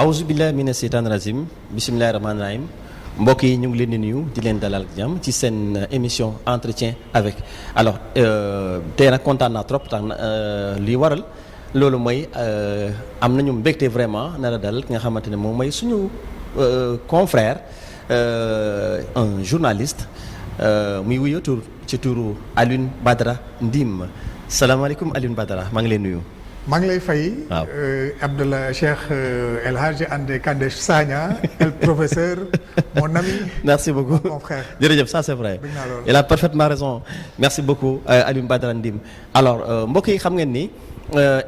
awuzu billahi mina seytaani rajim bisimilahi rahmaani rahim mbokk yi ñu ngi leen di nuyu di leen dalal jàmm ci seen émission entretien avec alors tey nag kontaan naa trop tax li waral loolu mooy am nañu mbégte vraiment nar a dal ki nga xamante ne moom mooy suñu confrère un journaliste muy wuyoo tur ci turu Alioune Badara Ndim salaamaaleykum Alioune Badara maa ngi leen nuyu. maa ngi lay fay. waaw Abdallah Cheikh El Hadji André Kandé Sagna el professeur mon ami. merci beaucoup mon frère. jërëjëf ça c'est vrai. il a parfaitement raison merci beaucoup Alioune Badara Ndim alors mbokk yi xam ngeen ni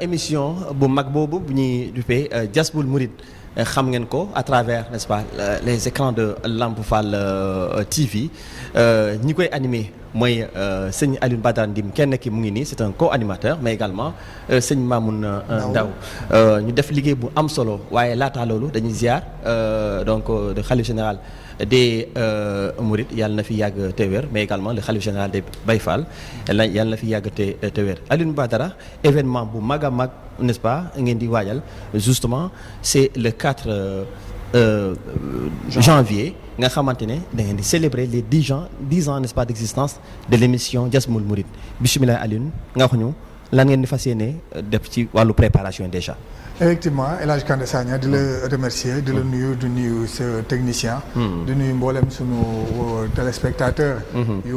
émission bu mag boobu bu ñuy duppee Jazboul Mouride xam ngeen ko à travers n'est-ce pas les écrans de Lamp Fall TV ñi koy animé mooy sëñ Alioune Badara Ndim kenn ki mu ngi nii c'est un co-animateur mais également sëñ Mamoun Ndaw ñu def liggéey bu am solo waaye laata loolu dañuy ziar donc le khalife général des Mourides yàlla na fi yàgg te wér mais également le khalife général des Baye Fall yàlla na fi yàgg te wér Alioune Badara événement bu mag a mag n'est-ce pas ngeen di waajal justement c'est le 4 janvier nga xamante ne da ngeen di célébrer les 10 ans n'est-ce pas d'existence de l'émission Jazboul Mouride bismillah Alioune nga wax ñu lan ngeen di fas yéene def ci wàllu préparation déjà. effectivement El Hadji Kandé Sagna di la remercier di la nuyu sa technicien. di nuyu mboolem sunu téléspectateur. yu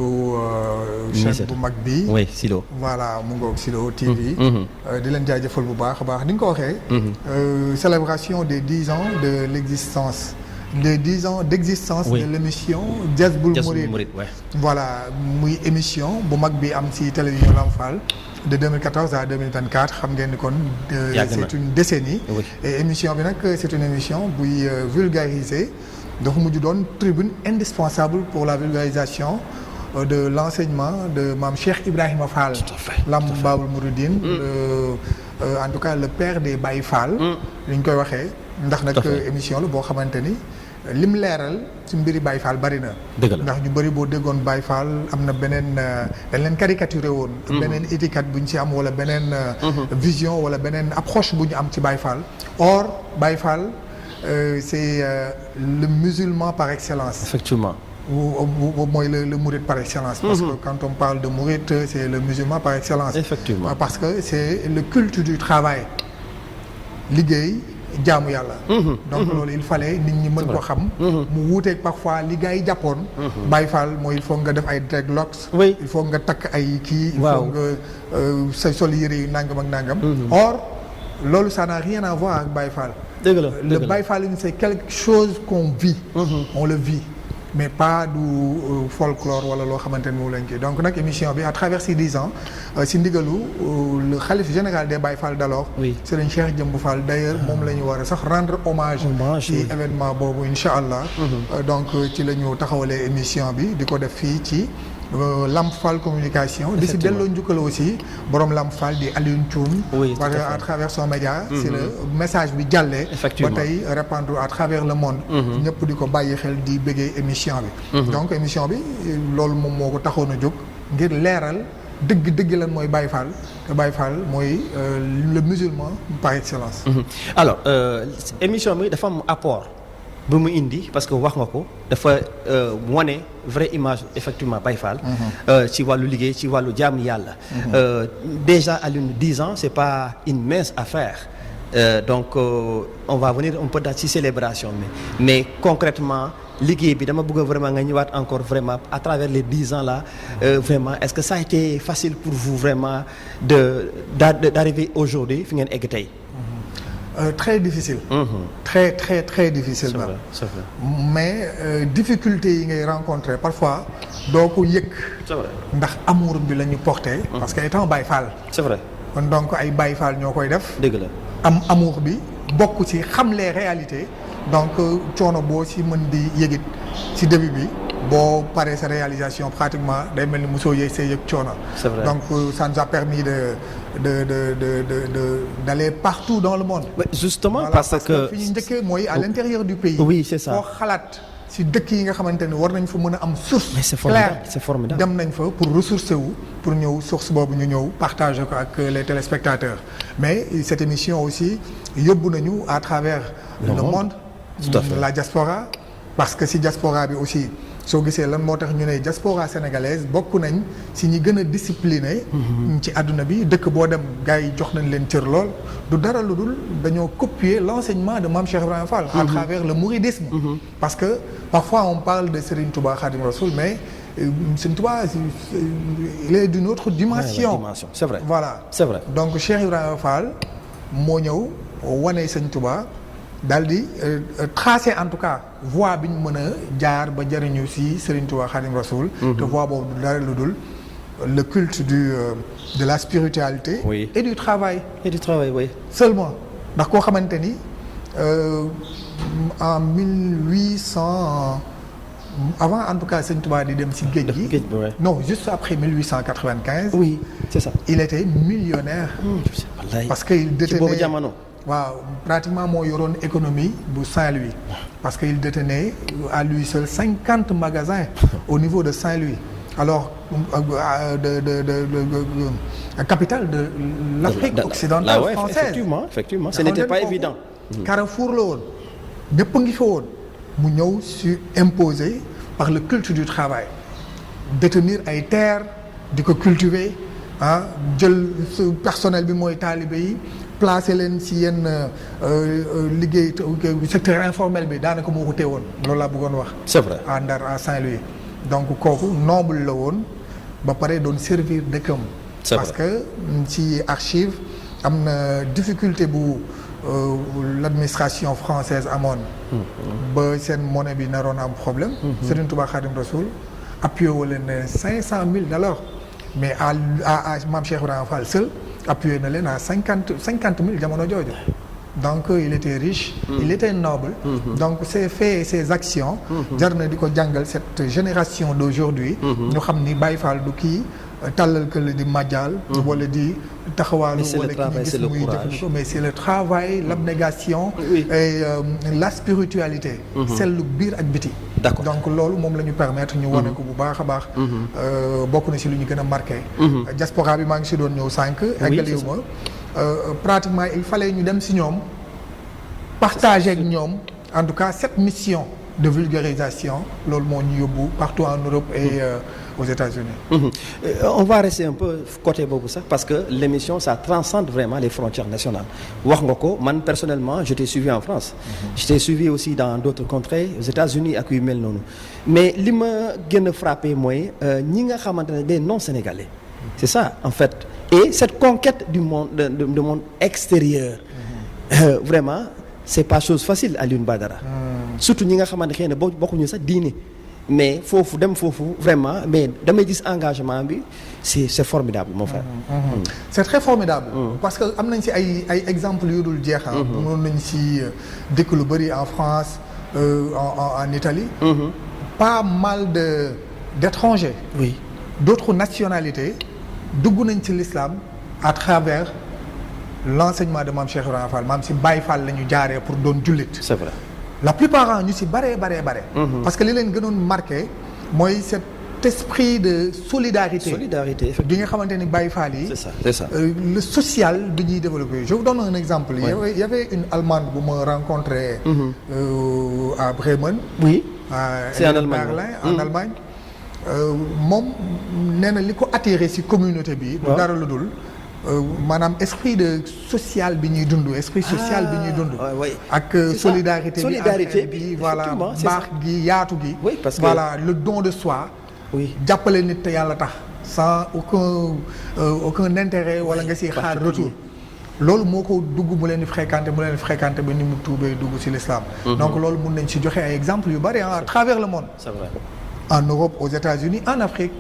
chaîne bu mag bi. oui Silo. voilà mu ngoog Silo TV. di leen jaajëfal bu baax a baax ni nga ko waxee. célébration des 10 ans de l'existence. les 10 ans d'existence de l'émission Jazboul Mouride voilà muy émission bu mag bi am ci télévision Lamp Fall de 2014 à 2024 xam ngeen ni kon c'est une décennie et émission bi nag c'est une émission buy vulgariser dafa mujj doon tribune indispensable pour la vulgarisation de l'enseignement de Mame Cheikh Ibrahima Fall Lamp Baabul Mouridine en tout cas le père des Baye Fall li ñu koy waxee ndax nag émission la boo xamante ni lim leeral ci mbiri Baye Fall bari na. ndax ñu bari boo déggoon Baye Fall am na beneen dañ leen caricaturé woon. beneen étiquette bu ñu ci am wala beneen. vision wala beneen approche bu ñu am ci Baye Fall. or Baye Fall c'est le musulman par excellence. effectivement. mooy le mouride par excellence. parce que quand on parle de mouride c'est le musulman par excellence. effectivement parce que c'est le culte du travail liggéey. jaamu yàlla. donc loolu il fallait nit ñi mën ko xam. mu wuuteeg parfois li gars yi jàppoon. Baye Fall mooy il faut nga def ay dreadlocks. oui il faut nga takk ay kii. il faut nga sa sol yére yu nangam ak nangam. or loolu ça n'a rien à voir ak Baye Fall. dëgg la le Baye Fall c'est quelque chose qu'on vit. on le vit. mais pas du folklore wala loo xamante ni moom lañ kii donc nag émission bi à travers ces 10 ans si ndigalu le khalife général des Baye Fall d'alors Serigne Cheikh Jëmb Fall d'ailleurs moom la ñu war a sax rendre hommage ci événement boobu incha allah donc ci la ñu taxawalee émission bi di ko def fii ci Lamp Fall communication di si delloo njukkal aussi borom Lamp Fall di Alioune Thioune parce que à travers son média c'est le message bi jàllee ba tey répandre à travers le monde ñëpp di ko bàyyi xel di bëggee émission bi donc émission bi loolu moom moo ko taxoon a jóg ngir leeral dëgg lan mooy Baye Fall te Baye Fall mooy le musulman par excellence alors émission bi dafa am apport bu mu indi parce que wax nga ko dafa wane vraie image effectivement Baye Fall ci wàllu liggéey ci wàllu jaamu yàlla déjà à l'une 10 ans c'est pas une mince affaire donc on va venir un peu dans ci célébration mais concrètement liggéey bi dama bëgg vraiment nga ñëwaat encore vraiment à travers les 10 ans là vraiment est-ce que ça a été facile pour vous vraiment d'arriver aujourd'hui fi ngeen egg tey très difficile. très difficile. c'est vrai. mais difficulté yi ngay rencontrer parfois doo ko yëg. c'est vrai ndax amour bi la ñu porté. parce que étant Baye Fall. c'est vrai. kon donc ay Baye Fall ñoo koy def. dëgg la am amour bi bokk ci xam les réalités donc coono boo ci mën di yëgit ci début bi. boo paree sa réalisation pratiquement day mel ni mosoo yëg say yëg coono. c'est vrai donc ça nous a permis d'aller partout dans le monde. Mais justement voilà, parce que fi ñu njëkkee mooy à l'intérieur du pays. oui c'est ça foo xalaat si dëkk yi nga xamante ni war nañ fa mën a am source claire c'est formidable dem nañ fa pour ressourcer wu pour ñëw source boobu ñu ñëw partager ko ak les téléspectateurs mais cette émission aussi yóbbu nañu à travers le monde la diaspora parce que si diaspora bi aussi soo gisee lan moo tax ñu ne diaspora sénégalaise bokk nañ si ñi gën a discipliné ci àdduna bi dëkk boo dem gars yi jox nañ leen cër lool du dara lu dul dañoo copier l'enseignement de Mame Cheikh Ibrahima Fall à travers le mouridisme parce que parfois on parle de Serigne Touba Khadim Rassoul mais Serigne Touba il est d'une autre dimension c'est vrai voilà c'est vrai donc Cheikh Ibrahima Fall moo ñëw wane Serigne Touba daal di tracer en tout cas voie bi ñu mën a jaar ba jëriñu si Serigne Touba Khadim Rassoul te voie boobu du dara lu dul le culte de la spiritualité et du travail oui seulement ndax koo xamante ni en 1800 avant en tout cas Serigne Touba di dem si géej gi non juste après 1895 oui c'est ça il était millionnaire parce que il détenait waaw pratiquement moo yoroon économie bu Saint-Louis parce que il détenait à lui seul 50 magasins au niveau de Saint-Louis alors de capitale de l'Afrique occidentale française effectivement ce n'était pas évident Carrefour la woon ñëpp a ngi fa woon mu ñëw su imposé par le culte du travail détenir ay terres di ko cultiver jël personnel bi mooy taalibe yi placé leen ci yenn liggéey secteur informel bi daanaka moo ko teewoon loolu laa bëggoon wax. c'est vrai à Ndar à Saint-Louis donc kooku noble la woon ba pare doon servir dëkkam. parce que ci archive am na difficulté bu l'administration française amoon. ba seen monnaie bi naroon am problème. Serigne Touba Khadim Rassoul appuyé wu leen ne $500,000 mais à Mame Cheikh Ibrahima Fall seul. appuyé na leen à 50 000 jamono jooju donc il était riche il était noble donc ses faits et ses actions jar na di ko jàngal cette génération d'aujourd'hui ñu xam ni Baye Fall du kii tàllal kële di màjjal wala di taxawaalu wala ki ñu gis muy jëfandikoo mais c'est le travail l'abnégation et la spiritualité sellu biir ak biti d'accord donc loolu moom la ñu permettre ñu wane ko bu baax a baax bokk na ci lu ñu gën a marqué diaspora bi maa ngi si doon ñëw sànq eggaliwu ma pratiquement il fallait ñu dem si ñoom partager ak ñoom en tout cas cette mission de vulgarisation loolu moo ñu yóbbu partout en Europe et aux États-Unis on va rester un peu côté boobu sax parce que l'émission ça transcende vraiment les frontières nationales wax nga ko man personnellement je t'ai suivi en France je t'ai suivi aussi dans d'autres contrées aux États-Unis ak yu mel noonu mais li ma gën a frappé mooy ñi nga xamante ne des non-sénégalais c'est ça en fait et cette conquête du monde du monde extérieur vraiment c'est pas chose facile Alioune Badara surtout ñi nga xamante xëy na bokkuñu sax diine mais foofu dem foofu vraiment mais damay gis engagement bi c'est formidable mon frère. c'est très formidable. parce que am nañ ci ay exemples yu dul jeexal. mënoon nañ ci dëkk lu bari en France en Italie. pas mal d'étrangers. oui d'autres nationalités dugg nañ ci l'islam à travers l'enseignement de Mame Cheikh Ibrahima Fall maam ci Baye Fall la ñu jaaree pour doon jullit. c'est vrai. la plupart ñu ci bare. parce que li leen gënoon marqué mooy cet esprit de solidarité bi nga xamante ni Baye Fall yi. c'est ça. Le social bi ñuy développé je vous donne un exemple. il y avait une Allemande bu ma rencontré. à Bremen. oui c'est en Allemagne en Allemagne. moom nee na li ko attiré ci communauté bi. du dara lu dul. maanaam esprit de social bi ñuy dund esprit social bi ñuy dund ak solidarité bi voilà baax gi yaatu gi parce que voilà le don de soi jàppale nit te yàlla tax sans aucun intérêt wala nga siy xaar retour loolu moo ko dugg mu leen di fréquenter ba ni mu tuubee dugg ci l'islam donc loolu mun nañ ci joxe ay exemples yu bari à travers le monde c'est vrai. en Europe aux États-Unis en Afrique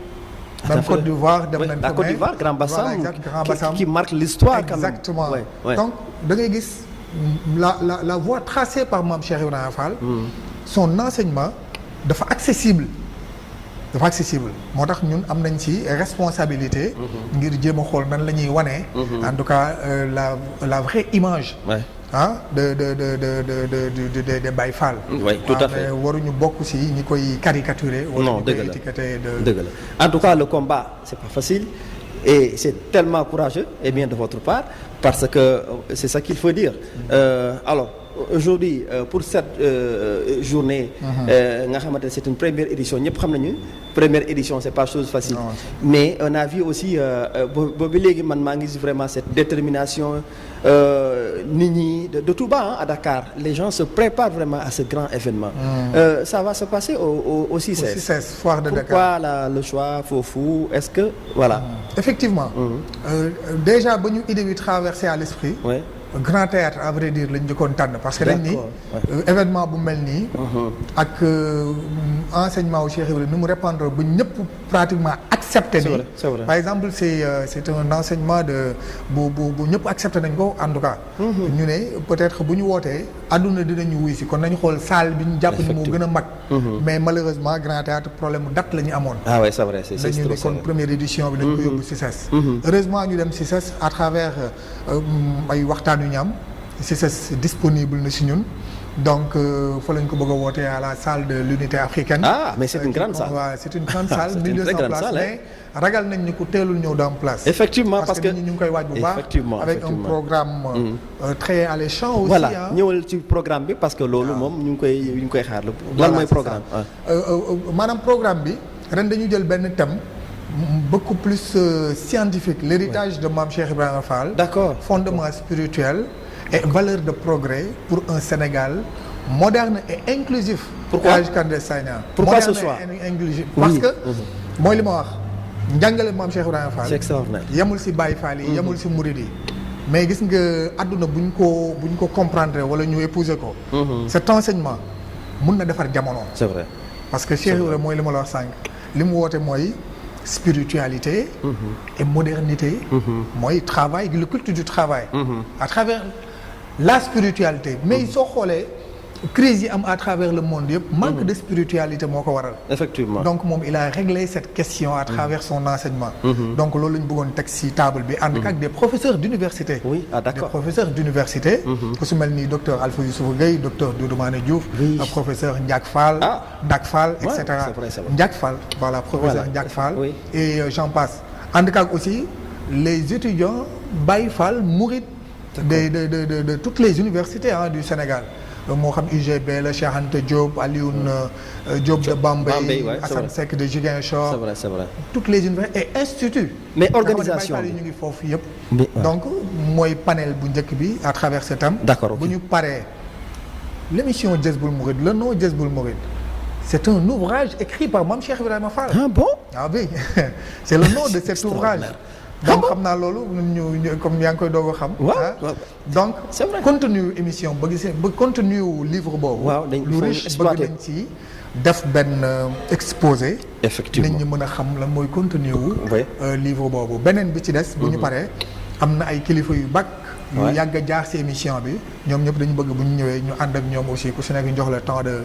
même Côte d'Ivoire dem nañ la Côte d'Ivoire Grand Bassam voilà, qui marque l'histoire exactement quand même. Ouais. donc da ngay gis la voie tracée par Mame Cheikh Ibrahima Fall son enseignement dafa accessible moo tax ñun am nañ ci responsabilité ngir jéem a xool nan la ñuy wane en tout cas la vraie image de Baye Fall. Oui, tout à fait. Mais waruñu bokk ci ñi koy caricaturer. Non, wala ñi koy étiqueter de. dëgg la en tout cas le combat c'est pas facile et c'est tellement courageux et bien de votre part parce que c'est ça qu'il faut dire. Alors aujourd'hui pour cette journée. nga xamante ne c'est une première édition ñëpp xam nañu première édition c'est pas chose facile. Non. Mais on a vu aussi ba léegi man maa ngi gis vraiment cette détermination nit ñi de tout bas à Dakar les gens se préparent vraiment à ce grand événement. Ça va se passer au CICES. Au CICES, foire de Dakar. Pourquoi le choix foofu est-ce que voilà. Effectivement. Déjà ba ñu idée bi traversé à l'esprit. Ouais. Grand théâtre à vrai dire lañ njëkkoon tànn parce que dañ ni événement bu mel nii ak enseignement wu Cheikh Ibrahima ni mu répandre bu ñëpp pratiquement accepté ni par exemple c'est un enseignement de bu ñëpp accepté nañ ko en tout cas ñu ne peut-être bu ñu wootee àdduna dinañu wuy si kon nañu xool salle bi ñu jàpp ni moo gën a mag mais malheureusement Grand Théâtre problème mu date la ñu amoon ah ouais c'est vrai c'est dañu ni kon première édition bi dañ ko yóbbu CICES heureusement ñu dem CICES à travers ay waxtaan yu ñu am CICES disponible na si ñun donc fa lañ ko bëgg a wootee à la salle de l'unité africaine. Ah mais c'est une grande salle. waaw c'est une grande salle 1200 places mais ragal nañ ni ku teelul ñëw dans place. Effectivement parce que ñu ngi koy waaj bu baax. Avec un programme très alléchant aussi. Voilà ñëwal ci programme bi parce que loolu moom ñu ngi koy xaar lan mooy programme. maanaam programme bi ren dañu jël benn thème. beaucoup plus scientifique l'héritage de Mame Cheikh Ibrahima Fall. D'accord. Fondement spirituel et valeur de progrès pour un Sénégal moderne et inclusif. Pourquoi Hadj Kandé Sagna. Pourquoi ce choix moderne et inclusif. Parce que mooy li ma wax njàngale Mame Cheikh Ibrahima Fall. C'est extraordinaire. yemul ci Baye Fall yi yemul ci Mouride yi. mais gis nga àdduna bu ñu ko comprendre wala ñu épouser ko. cet enseignement mun na defar jamono. C'est vrai. parce que Cheikh Ibrahima mooy li ma la wax sànq li mu woote mooy. Spiritualité et modernité mooy travail le culte du travail à travers la spiritualité mais soo xoolee crise yi am à travers le monde yëpp manque de spiritualité moo ko waral effectivement donc moom il a réglé cette question à travers son enseignement donc loolu la ñu bëggoon teg ci table bi ànd ak des professeurs d'université oui ah d'accord des professeurs d'université ku su mel ni docteur Alpha Youssouf Gueye docteur Doudou Mané Diouf professeur Ndiak Fall Ndak Fall et cetera Ndiak Fall voilà professeur Ndiak Fall et j'en passe ànd ak aussi les étudiants Baye Fall mourides de toutes les universités du Sénégal moo xam UGB la Cheikh Anta Diop Alioune Diop de Bambey Assane Seck de Ziguinchor c'est vrai toutes les universités et instituts mais organisation bi ñu ngi foofu yëpp donc mooy panel bu njëkk bi à travers ce thème d'accord bu ñu paree l'émission Jazboul Mouride le nom Jazboul Mouride c'est un ouvrage écrit par Mame Cheikh Ibrahima Fall. Ah bon? Ah oui c'est le nom de cet ouvrage donc xam naa loolu ñu comme yaa ngi koy doog a xam. donc c'est vrai. contenu émission ba gisee ba contenu livre boobu. waaw dañ lu riche bëgg nañ ci def benn exposé. effectivement nit ñi mën a xam lan mooy contenu wu. livre boobu beneen bi ci des. bu ñu paree am na ay kilifa yu bag. yu yàgg a jaar ci émission bi ñoom ñëpp dañu bëgg bu ñu ñëwee ñu ànd ak ñoom aussi ku si nekk ñu jox le temps de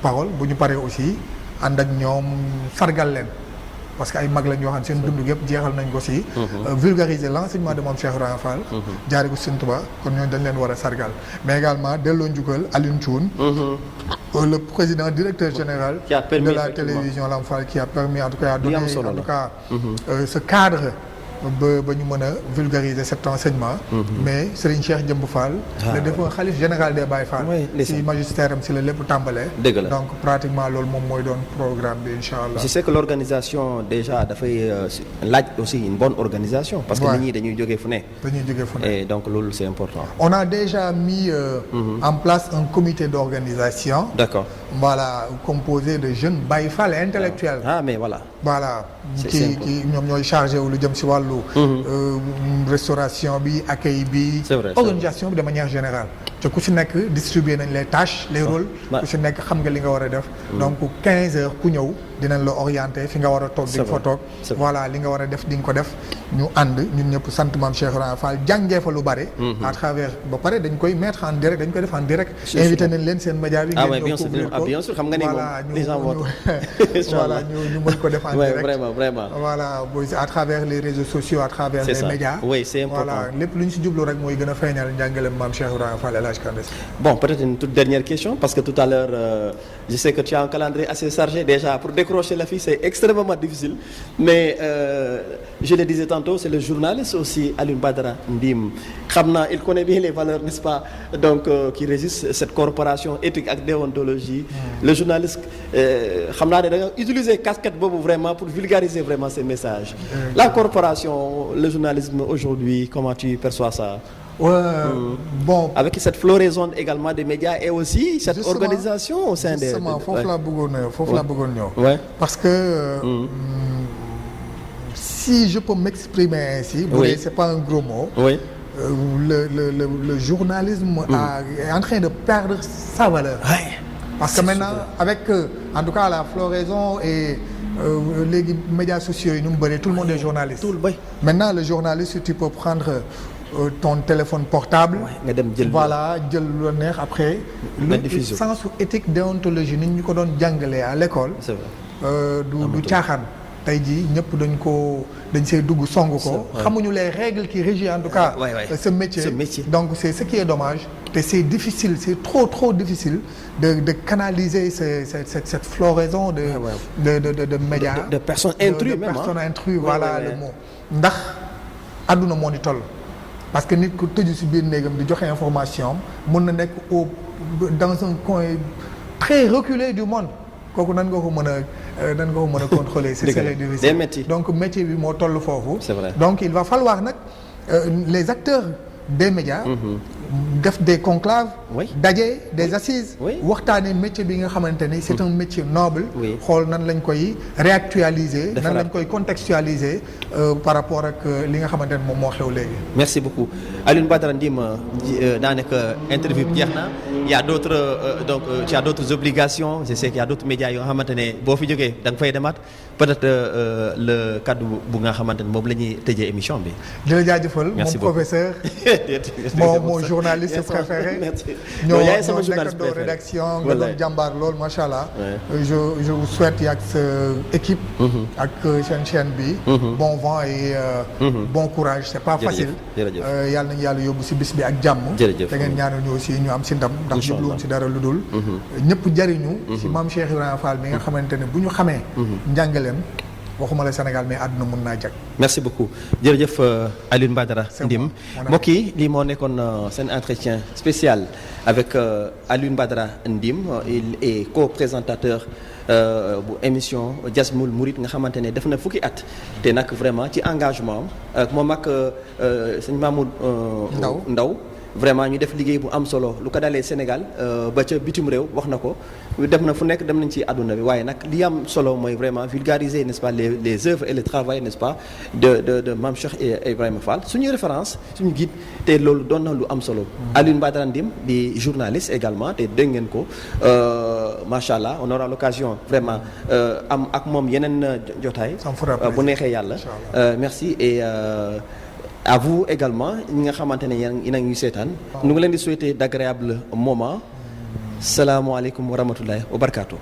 parole bu ñu paree aussi ànd ak ñoom sargal leen. parce que ay mag lañ yoo xam ne seen dund yëpp jeexal nañ ko ci vulgariser l'enseignement de Mame Cheikh Ibrahima Fall jaare ko Sëriñ Tuubaa kon ñooñu dañ leen war a sargal mais également delloo njukkal Alioune Thioune le président directeur général de la télévision Lamp Fall qui a permis en tout cas à donner en tout cas ce cadre ba ñu mën a vulgariser cet enseignement mais Serigne Cheikh Jëmb Fall le défunt khalife général des Baye Fall si magistère am si la lépp tàmbalee donc pratiquement loolu moom mooy doon programme bi incha allah. je sais que l'organisation déjà dafay laaj aussi une bonne organisation parce que nit ñi dañuy jógee fu ne et donc loolu c'est important. on a déjà mis en place un comité d'organisation d'accord voilà composé de jeunes Baye Fall intellectuels mais voilà qui ñoom ñooy chargé wu lu jëm si wàllu restauration bi accueil bi organisation bi de manière générale te ku si nekk distribuer nañ les tâches les rôles ku si nekk xam nga li nga war a def donc 15 heures ku ñëw dinañ la orienter fi nga war a toog di nga fa toog voilà li nga war a def di nga ko def ñu ànd ñun ñëpp sant Mame Cheikh Ibrahima Fall jàngee fa lu bare à travers ba pare dañ koy mettre en direct dañ koy def en direct invité nañ leen seen média bi ngeen ñëw couvrir ko bien sûr xam nga ni moom les gens votent voilà ñu mën ko def en direct vraiment voilà à travers les réseaux sociaux à travers les médias oui c'est important voilà lépp lu ñu si jublu rek mooy gën a feeñal njàngaleem Mame Cheikh Ibrahima Fall El Hadj Kandé. Bon, peut-être une toute dernière question parce que tout à l'heure je sais que tu as un calendrier assez chargé déjà pour décrocher la fille c'est extrêmement difficile mais je le disais tantôt c'est le journaliste aussi Alioune Badara Ndim xam naa il connaît bien les valeurs n'est-ce pas donc qui régissent cette corporation éthique ak déontologie le journaliste xam naa ne da nga utiliser casquette boobu vraiment pour vulgariser vraiment ces messages la corporation le journalisme aujourd'hui comment tu perçois ça? Bon avec cette floraison également des médias et aussi cette organisation au sein des justement foofu laa bëggoon ñëw parce que si je peux m'exprimer ainsi bu dee c'est pas un gros mot le journalisme est en train de perdre sa valeur parce que maintenant avec en tout cas la floraison et léegi médias sociaux yi nu mu bëree tout le monde est journaliste maintenant le journaliste tu peux prendre ton téléphone portable nga dem jël voilà jël lu neex après le sens éthique déontologie nit ñu ko doon jàngalee à l'école du caaxaan tey jii ñëpp dañ see dugg song ko xamuñu les règles qui régissent en tout cas ce métier donc c'est ce qui est dommage te c'est difficile c'est trop difficile de canaliser cette floraison de médias de personnes intrus voilà le mot ndax àdduna moo di toll parce que nit ku tëju ci biir néegam di joxe information mën na nekk dans un coin très reculé du monde kooku nan nga ko mën a contrôler c'est difficile donc métier bi moo toll foofu donc il va falloir nag les acteurs des médias def des conclaves daje des assises waxtaanee métier bi nga xamante ni c'est un métier noble xool nan lañ koy réactualiser nan lañ koy contextualiser par rapport ak li nga xamante ne moom moo xew léegi merci beaucoup Alioune Badara Ndim daanaka interview bi jeex na il y a d'autres donc tu as d'autres obligations je sais qu'il y a d'autres médias yoo xamante ne boo fi jógee da nga fay demaat peut-être le cadre bu nga xamante ne moom la ñuy tëjee émission bi di la jaajëfal mon professeur mon journaliste préféré ñoo nekkandoo rédaction nga doon jàmbaar lool macha allah je vous souhaite yaag sa équipe ak seen chaîne bi bon vent et bon courage c'est pas facile yàlla nañu yàlla yóbbu si bis bi ak jàmm te ngeen ñaanal ñu aussi ñu am si ndam ndax jubluwoon si dara lu dul ñëpp jariñu si Mame Cheikh Ibrahima Fall bi nga xamante ne bu ñu xamee njàngaleem waxuma la Sénégal mais àdduna mën naa jag. merci beaucoup jërëjëf Alioune Badara Ndim mbokk yi lii moo nekkoon seen entretien spécial avec Alioune Badara Ndim il est co-présentateur bu émission Jazboul Mouride nga xamante ne def na fukki at te nag vraiment ci engagement am moom ak sëñ Mamoud Ndaw vraiment ñu def liggéey bu am solo lu ko dalee Sénégal ba ca bitim réew wax na ko def na fu nekk dem nañ ci àdduna bi waaye nag li am solo mooy vraiment vulgariser n'est-ce pas les œuvres et le travail n'est-ce pas de Mame Cheikh Ibrahima Fall suñuy référence suñu guide te loolu doon na lu am solo Alioune Badara Ndim di journaliste également te dégg ngeen ko macha allah on aura l'occasion vraiment am ak moom yeneen jotaay bu neexee yàlla merci et à vous également ñi nga xamante ne yéen a ngi seetaan ñu ngi leen di souhaiter d'agréables moments salaamualeykum wa rahmatullahi wa barakatuh